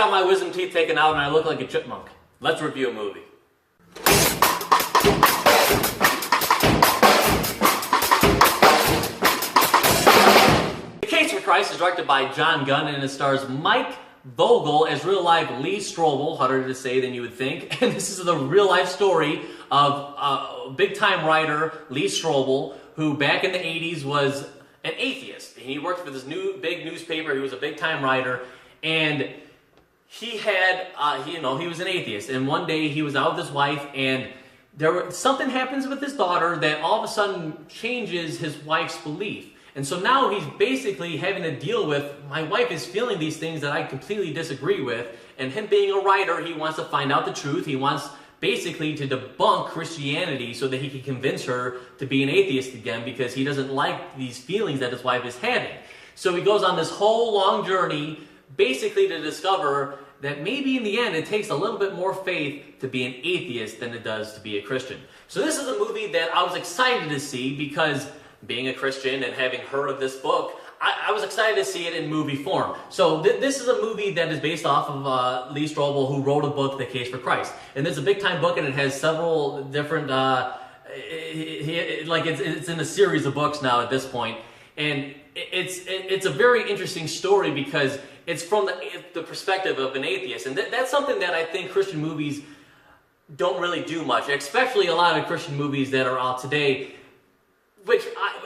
Got my wisdom teeth taken out and I look like a chipmunk. Let's review a movie. The Case for Christ is directed by John Gunn and it stars Mike Vogel as real-life Lee Strobel, harder to say than you would think. And this is the real-life story of big-time writer Lee Strobel, who back in the 80s was an atheist. He worked for this big newspaper. He was a big-time writer, and he had, he was an atheist. And one day he was out with his wife, and something happens with his daughter that all of a sudden changes his wife's belief. And so now he's basically having to deal with, my wife is feeling these things that I completely disagree with, and him being a writer, he wants to find out the truth. He wants basically to debunk Christianity so that he can convince her to be an atheist again because he doesn't like these feelings that his wife is having. So he goes on this whole long journey basically to discover that maybe in the end it takes a little bit more faith to be an atheist than it does to be a Christian. So this is a movie that I was excited to see because being a Christian and having heard of this book, I was excited to see it in movie form. So this is a movie that is based off of Lee Strobel, who wrote a book, The Case for Christ. And it's a big-time book, and it has several different, it's in a series of books now at this point. And it's a very interesting story because it's from the perspective of an atheist. And that's something that I think Christian movies don't really do much, especially a lot of Christian movies that are out today, which,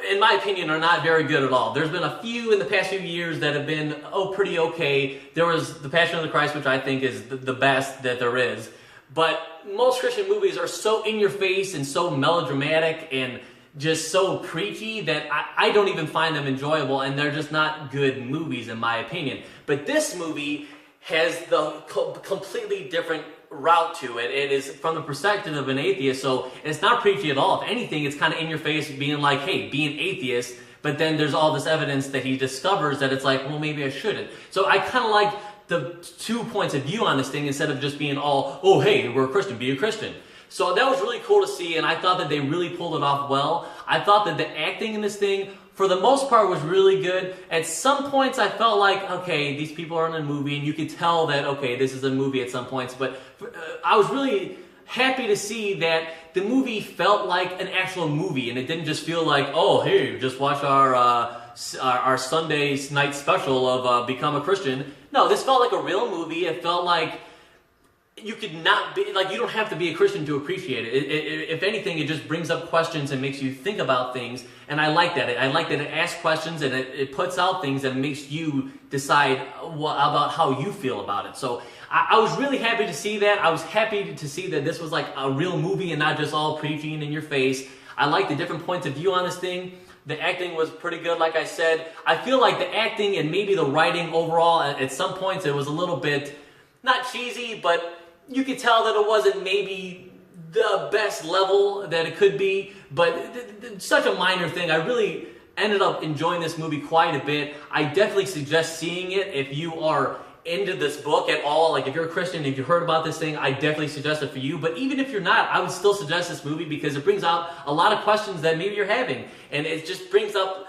in my opinion, are not very good at all. There's been a few in the past few years that have been, pretty okay. There was The Passion of the Christ, which I think is the best that there is. But most Christian movies are so in your face and so melodramatic and just so preachy that I don't even find them enjoyable, and they're just not good movies, in my opinion. But this movie has the completely different route to it. It is from the perspective of an atheist, so it's not preachy at all. If anything, it's kind of in your face, being like, hey, be an atheist, but then there's all this evidence that he discovers that it's like, well, maybe I shouldn't. So I kind of like the 2 points of view on this thing instead of just being all, oh, hey, we're a Christian, be a Christian. So that was really cool to see, and I thought that they really pulled it off well. I thought that the acting in this thing, for the most part, was really good. At some points, I felt like, okay, these people are in a movie, and you could tell that, okay, this is a movie at some points. But I was really happy to see that the movie felt like an actual movie, and it didn't just feel like, oh, hey, just watch our Sunday night special of Become a Christian. No, this felt like a real movie. It felt like you could not be, like, you don't have to be a Christian to appreciate it. If anything, it just brings up questions and makes you think about things, and I like that. I like that it asks questions and it puts out things and makes you decide about how you feel about it. So I was really happy to see that. I was happy to see that this was like a real movie and not just all preaching in your face. I like the different points of view on this thing. The acting was pretty good, like I said. I feel like the acting and maybe the writing overall, at some points it was a little bit, not cheesy, but you could tell that it wasn't maybe the best level that it could be, but such a minor thing. I really ended up enjoying this movie quite a bit. I definitely suggest seeing it if you are into this book at all. Like if you're a Christian, if you heard about this thing, I definitely suggest it for you. But even if you're not, I would still suggest this movie because it brings out a lot of questions that maybe you're having. And it just brings up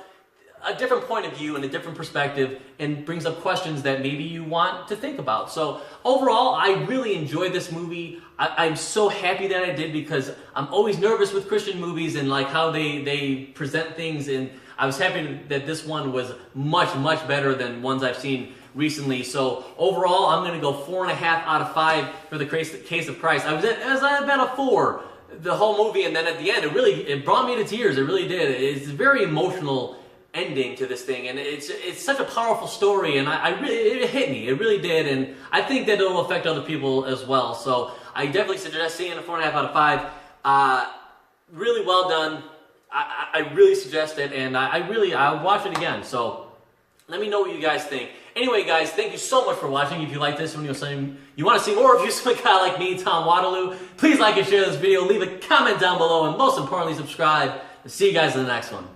a different point of view and a different perspective and brings up questions that maybe you want to think about. So overall, I really enjoyed this movie. I'm so happy that I did because I'm always nervous with Christian movies and like how they present things, and I was happy that this one was much, much better than ones I've seen recently. So overall, I'm going to go 4.5 out of 5 for The Case of Christ. I was at about a 4 the whole movie, and then at the end, it brought me to tears. It really did. It's a very emotional ending to this thing, and it's such a powerful story, and it hit me. It really did, and I think that it'll affect other people as well. So I definitely suggest seeing a 4.5 out of 5. Really well done. I really suggest it, and I'll watch it again. So let me know what you guys think. Anyway, guys, thank you so much for watching. If you like this one, you want to see more reviews from a guy like me, Tom Waterloo, please like and share this video. Leave a comment down below, and most importantly, subscribe. See you guys in the next one.